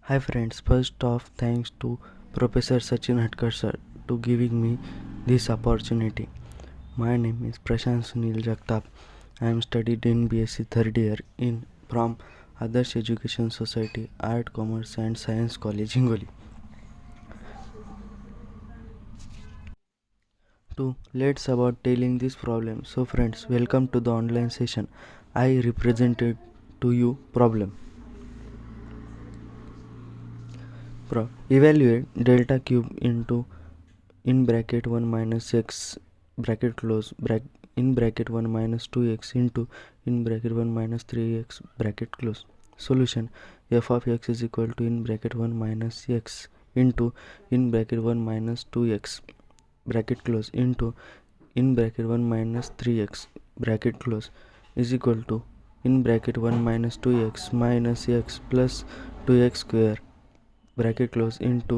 Hi friends, first off thanks to Professor Sachin Hatkar sir to giving me this opportunity. My name is Prashant Sunil Jagtap. I am studied in B.Sc third year in from Adarsh Education Society, Art, Commerce and Science College, Hingoli. To let's about telling this problem. So friends, welcome to the online session. I represented to you problem. Evaluate delta cube into in bracket 1 minus x bracket close in bracket 1 minus 2x into in bracket 1 minus 3x bracket close. Solution: f of x is equal to in bracket 1 minus x into in bracket 1 minus 2x bracket close into in bracket 1 minus 3x bracket close is equal to in bracket 1 minus 2x minus x plus 2x square bracket close into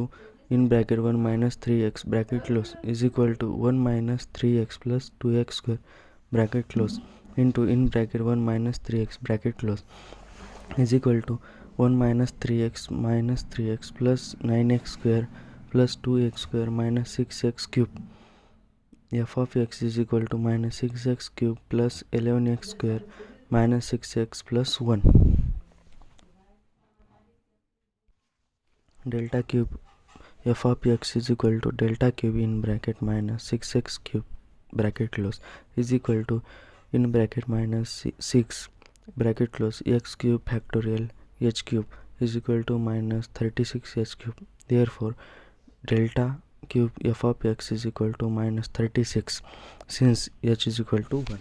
in bracket 1 minus 3x bracket close is equal to 1 minus 3x plus 2x square bracket close into in bracket 1 minus 3x bracket close is equal to 1 minus 3x plus 9x square plus 2x square minus 6x cube. F of x is equal to minus 6x cube plus 11x square minus 6x plus 1. Delta cube f of x is equal to delta cube in bracket minus 6x cube bracket close is equal to in bracket minus 6 bracket close x cube factorial h cube is equal to minus 36h cube. Therefore delta cube f of x is equal to minus 36 since h is equal to 1.